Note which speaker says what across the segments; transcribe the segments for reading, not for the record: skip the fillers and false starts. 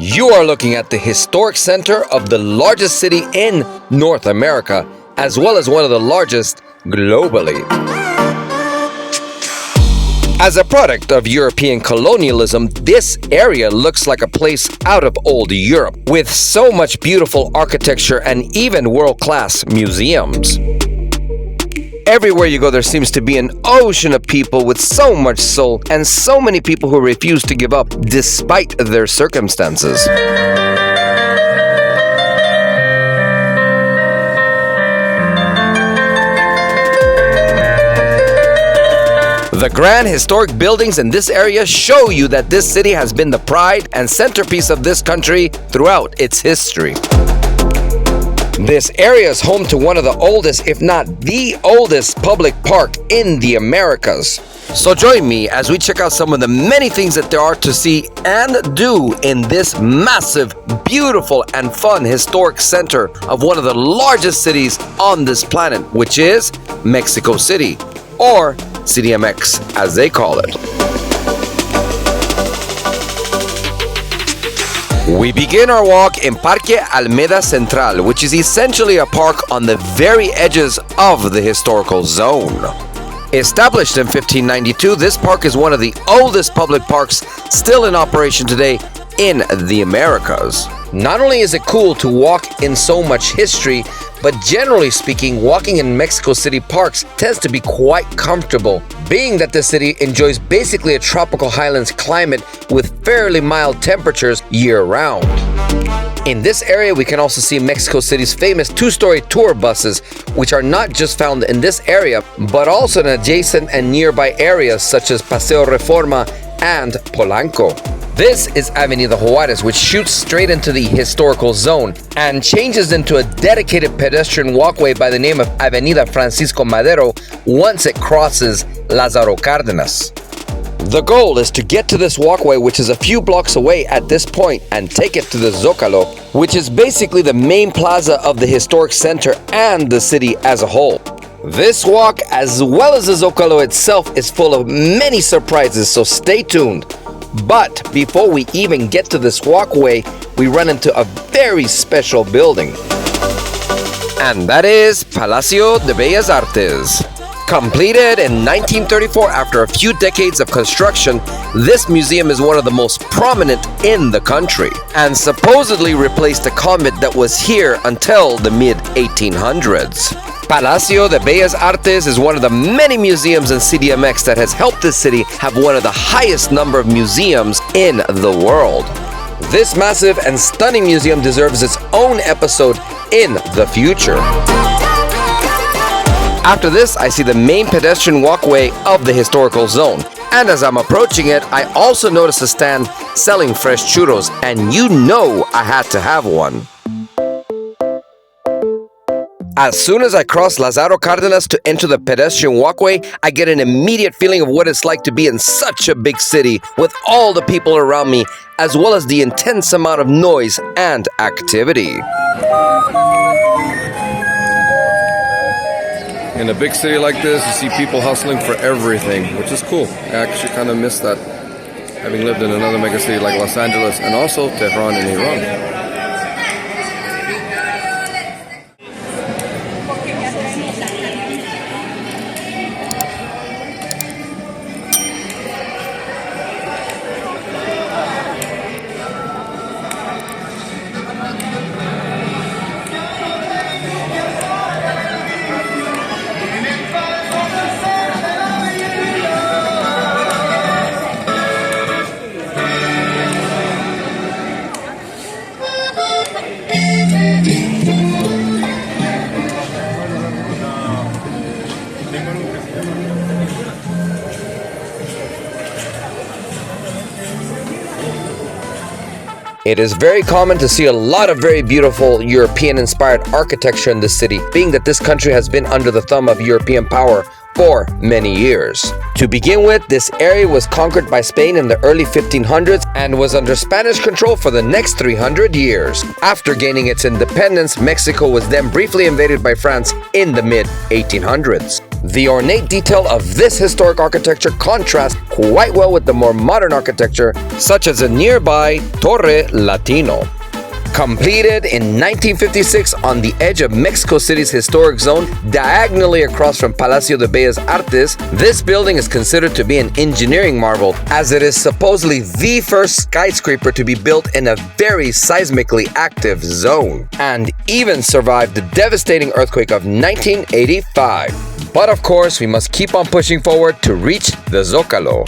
Speaker 1: You are looking at the historic center of the largest city in North America, as well as one of the largest globally. As a product of European colonialism, this area looks like a place out of old Europe, with so much beautiful architecture and even world-class museums. Everywhere you go, there seems to be an ocean of people with so much soul and so many people who refuse to give up despite their circumstances. The grand historic buildings in this area show you that this city has been the pride and centerpiece of this country throughout its history. This area is home to one of the oldest, if not the oldest, public park in the Americas. So join me as we check out some of the many things that there are to see and do in this massive, beautiful, and fun historic center of one of the largest cities on this planet, which is Mexico City, or CDMX as they call it. We begin our walk in Park Alameda Central, which is essentially a park on the very edges of the historical zone. Established in 1592, this park is one of the oldest public parks still in operation today in the Americas. Not only is it cool to walk in so much history, but generally speaking, walking in Mexico City parks tends to be quite comfortable, being that the city enjoys basically a tropical highlands climate with fairly mild temperatures year-round. In this area, we can also see Mexico City's famous two-story tour buses, which are not just found in this area, but also in adjacent and nearby areas such as Paseo Reforma and Polanco. This is Avenida Juárez, which shoots straight into the historical zone and changes into a dedicated pedestrian walkway by the name of Avenida Francisco Madero once it crosses Lázaro Cárdenas. The goal is to get to this walkway, which is a few blocks away at this point, and take it to the Zocalo, which is basically the main plaza of the historic center and the city as a whole. This walk, as well as the Zocalo itself, is full of many surprises, so stay tuned. But before we even get to this walkway, we run into a very special building. And that is Palacio de Bellas Artes. Completed in 1934 after a few decades of construction, this museum is one of the most prominent in the country and supposedly replaced a convent that was here until the mid-1800s. Palacio de Bellas Artes is one of the many museums in CDMX that has helped this city have one of the highest number of museums in the world. This massive and stunning museum deserves its own episode in the future. After this, I see the main pedestrian walkway of the historical zone. And as I'm approaching it, I also notice a stand selling fresh churros, and you know I had to have one. As soon as I cross Lázaro Cárdenas to enter the pedestrian walkway, I get an immediate feeling of what it's like to be in such a big city with all the people around me, as well as the intense amount of noise and activity.
Speaker 2: In a big city like this, you see people hustling for everything, which is cool. I actually kind of miss that, having lived in another mega city like Los Angeles and also Tehran in Iran.
Speaker 1: It is very common to see a lot of very beautiful European-inspired architecture in this city, being that this country has been under the thumb of European power for many years. To begin with, this area was conquered by Spain in the early 1500s and was under Spanish control for the next 300 years. After gaining its independence, Mexico was then briefly invaded by France in the mid-1800s. The ornate detail of this historic architecture contrasts quite well with the more modern architecture, such as the nearby Tor Latino. Completed in 1956 on the edge of Mexico City's historic zone, diagonally across from Palacio de Bellas Artes, this building is considered to be an engineering marvel, as it is supposedly the first skyscraper to be built in a very seismically active zone, and even survived the devastating earthquake of 1985. But of course, we must keep on pushing forward to reach the Zocalo.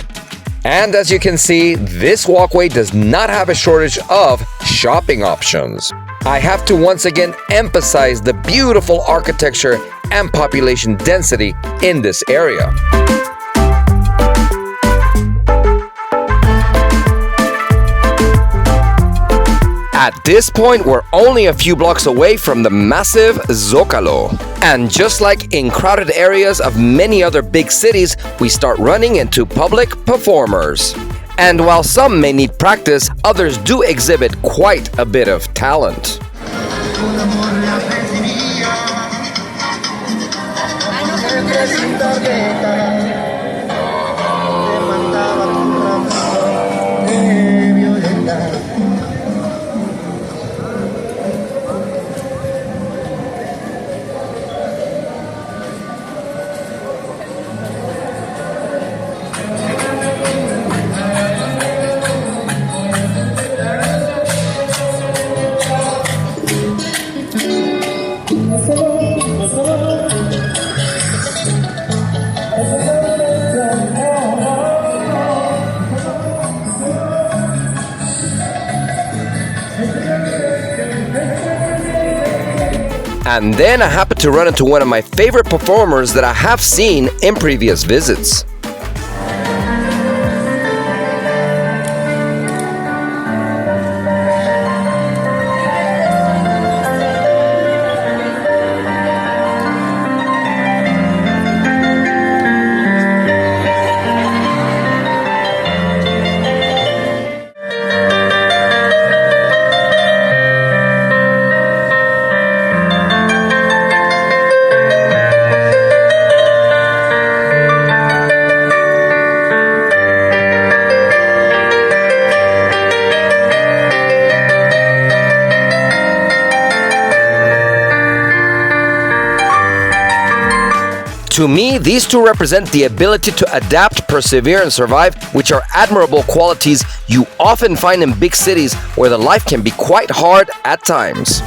Speaker 1: And as you can see, this walkway does not have a shortage of shopping options. I have to once again emphasize the beautiful architecture and population density in this area. At this point, we're only a few blocks away from the massive Zocalo. And just like in crowded areas of many other big cities, we start running into public performers. And while some may need practice, others do exhibit quite a bit of talent. And then I happened to run into one of my favorite performers that I have seen in previous visits. To me, these two represent the ability to adapt, persevere, and survive, which are admirable qualities you often find in big cities where the life can be quite hard at times.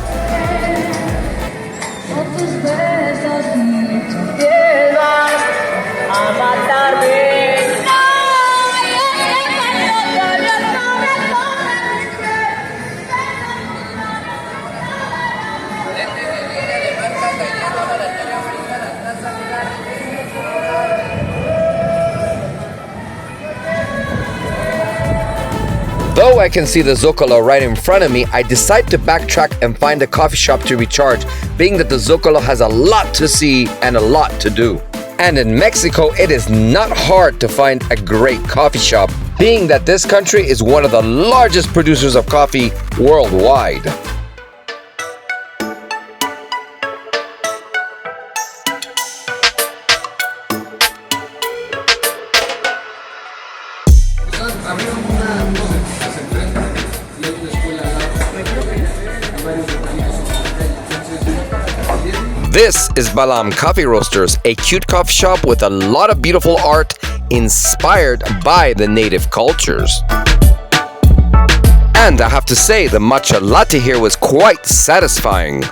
Speaker 1: Though I can see the Zocalo right in front of me, I decide to backtrack and find a coffee shop to recharge, being that the Zocalo has a lot to see and a lot to do. And in Mexico, it is not hard to find a great coffee shop, being that this country is one of the largest producers of coffee worldwide. This is Balam Coffee Roasters, a cute coffee shop with a lot of beautiful art inspired by the native cultures. And I have to say, the matcha latte here was quite satisfying.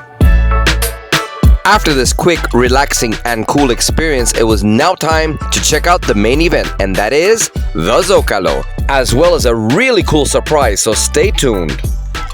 Speaker 1: After this quick, relaxing, and cool experience, it was now time to check out the main event, and that is the Zocalo, as well as a really cool surprise, so stay tuned.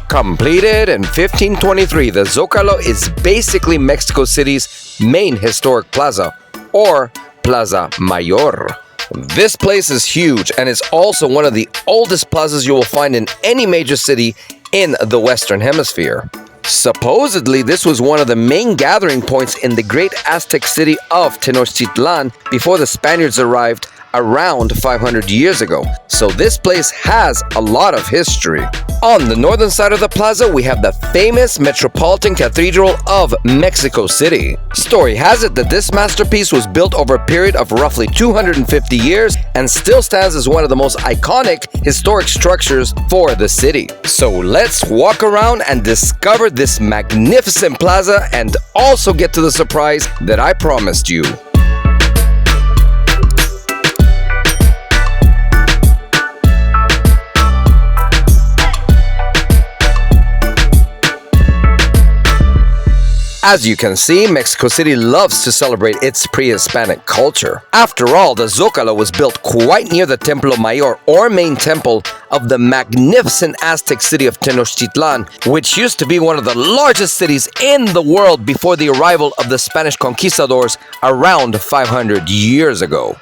Speaker 1: Completed in 1523, the Zocalo is basically Mexico City's main historic plaza, or Plaza Mayor. This place is huge and is also one of the oldest plazas you will find in any major city in the Western Hemisphere. Supposedly, this was one of the main gathering points in the great Aztec city of Tenochtitlan before the Spaniards arrived around 500 years ago. So this place has a lot of history. On the northern side of the plaza, we have the famous Metropolitan Cathedral of Mexico City. Story has it that this masterpiece was built over a period of roughly 250 years and still stands as one of the most iconic historic structures for the city. So let's walk around and discover this magnificent plaza and also get to the surprise that I promised you. As you can see, Mexico City loves to celebrate its pre-Hispanic culture. After all, the Zocalo was built quite near the Templo Mayor, or main temple, of the magnificent Aztec city of Tenochtitlan, which used to be one of the largest cities in the world before the arrival of the Spanish conquistadors around 500 years ago.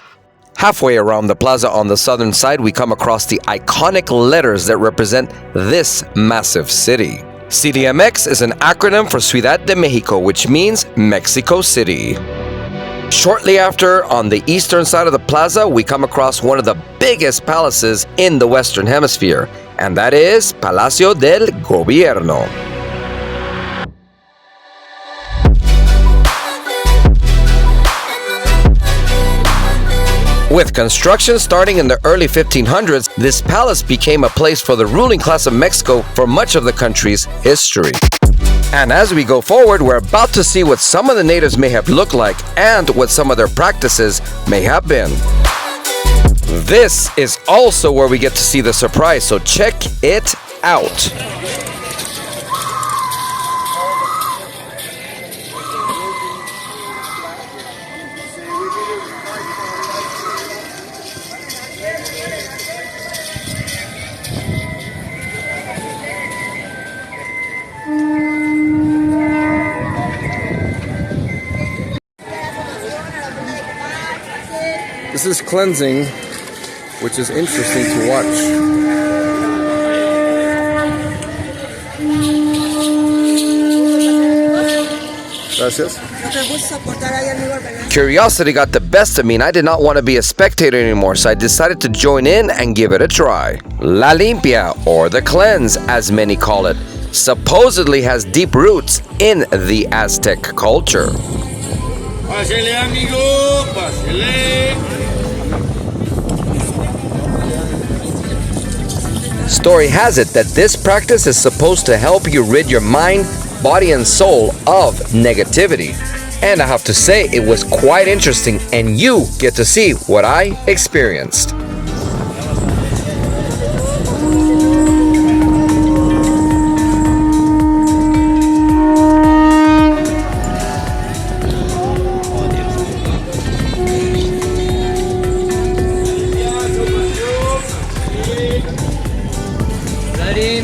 Speaker 1: Halfway around the plaza on the southern side, we come across the iconic letters that represent this massive city. CDMX is an acronym for Ciudad de Mexico, which means Mexico City. Shortly after, on the eastern side of the plaza, we come across one of the biggest palaces in the Western Hemisphere, and that is Palacio del Gobierno. With construction starting in the early 1500s, this palace became a place for the ruling class of Mexico for much of the country's history. And as we go forward, we're about to see what some of the natives may have looked like and what some of their practices may have been. This is also where we get to see the surprise, so check it out.
Speaker 2: This is cleansing, which is interesting to watch. Gracias.
Speaker 1: Curiosity got the best of me and I did not want to be a spectator anymore, so I decided to join in and give it a try. La Limpia, or the cleanse as many call it, supposedly has deep roots in the Aztec culture.
Speaker 3: Pásele, amigo, pásele.
Speaker 1: Story has it that this practice is supposed to help you rid your mind, body, and soul of negativity. And I have to say, it was quite interesting, and you get to see what I experienced.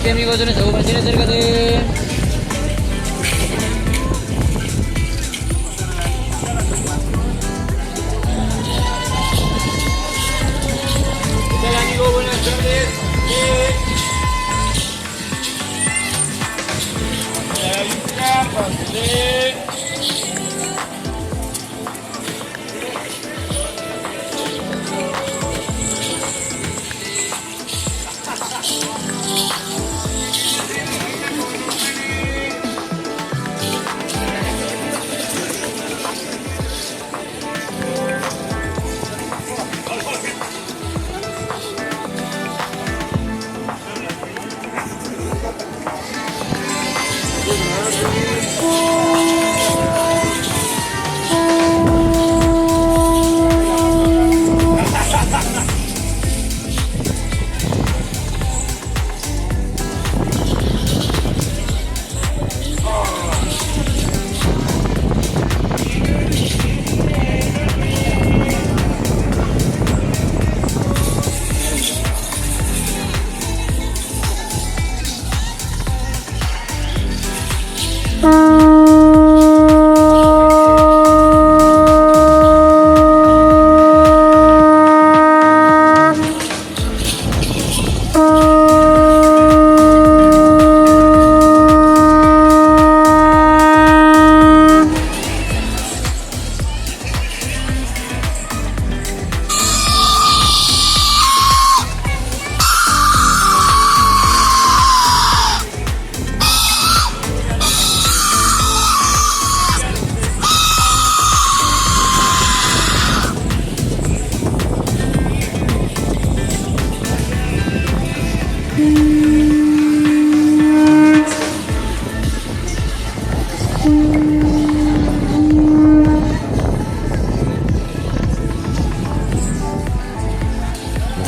Speaker 4: Amigos, acércate.
Speaker 3: ¿Qué tal, amigo? Buenas tardes. Pásele.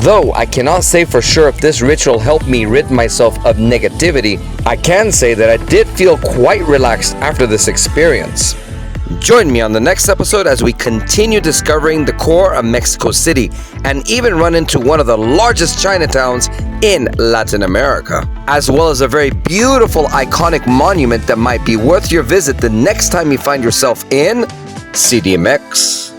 Speaker 1: Though I cannot say for sure if this ritual helped me rid myself of negativity, I can say that I did feel quite relaxed after this experience. Join me on the next episode as we continue discovering the core of Mexico City and even run into one of the largest Chinatowns in Latin America, as well as a very beautiful iconic monument that might be worth your visit the next time you find yourself in CDMX.